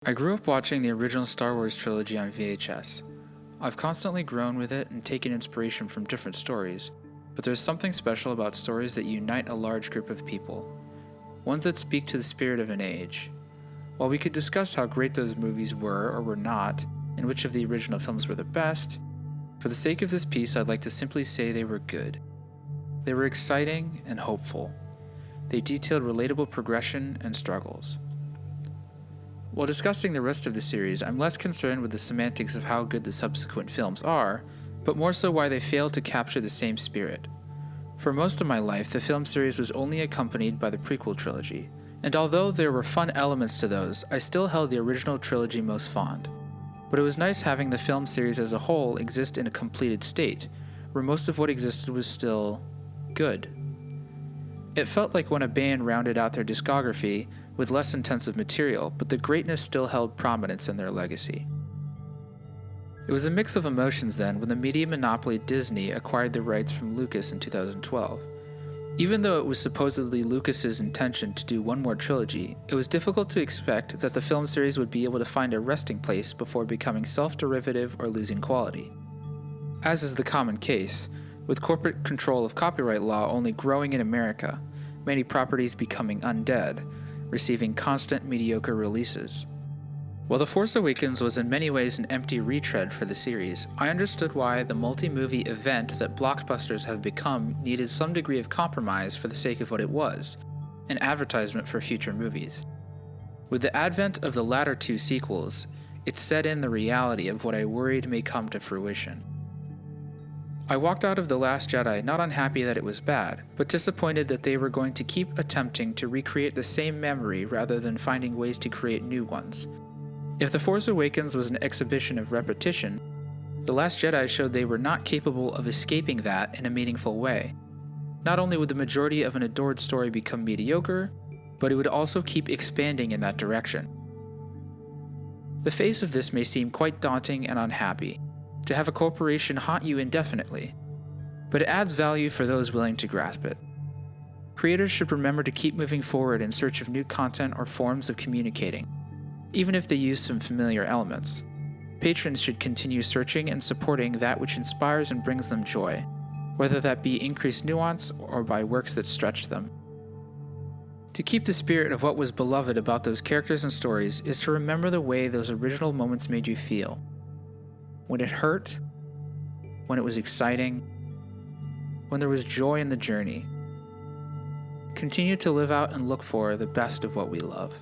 I grew up watching the original Star Wars trilogy on VHS. I've constantly grown with it and taken inspiration from different stories, but there's something special about stories that unite a large group of people, ones that speak to the spirit of an age. While we could discuss how great those movies were or were not, and which of the original films were the best, for the sake of this piece I'd like to simply say they were good. They were exciting and hopeful. They detailed relatable progression and struggles. While discussing the rest of the series, I'm less concerned with the semantics of how good the subsequent films are, but more so why they failed to capture the same spirit. For most of my life, the film series was only accompanied by the prequel trilogy, and although there were fun elements to those, I still held the original trilogy most fond. But it was nice having the film series as a whole exist in a completed state, where most of what existed was still good. It felt like when a band rounded out their discography with less intensive material, but the greatness still held prominence in their legacy. It was a mix of emotions then when the media monopoly Disney acquired the rights from Lucas in 2012. Even though it was supposedly Lucas's intention to do one more trilogy, it was difficult to expect that the film series would be able to find a resting place before becoming self-derivative or losing quality. As is the common case, with corporate control of copyright law only growing in America, many properties becoming undead, receiving constant mediocre releases. While The Force Awakens was in many ways an empty retread for the series, I understood why the multi-movie event that blockbusters have become needed some degree of compromise for the sake of what it was, an advertisement for future movies. With the advent of the latter two sequels, it set in the reality of what I worried may come to fruition. I walked out of The Last Jedi not unhappy that it was bad, but disappointed that they were going to keep attempting to recreate the same memory rather than finding ways to create new ones. If The Force Awakens was an exhibition of repetition, The Last Jedi showed they were not capable of escaping that in a meaningful way. Not only would the majority of an adored story become mediocre, but it would also keep expanding in that direction. The face of this may seem quite daunting and unhappy, to have a corporation haunt you indefinitely, but it adds value for those willing to grasp it. Creators should remember to keep moving forward in search of new content or forms of communicating, even if they use some familiar elements. Patrons should continue searching and supporting that which inspires and brings them joy, whether that be increased nuance or by works that stretch them. To keep the spirit of what was beloved about those characters and stories is to remember the way those original moments made you feel. When it hurt, when it was exciting, when there was joy in the journey. Continue to live out and look for the best of what we love.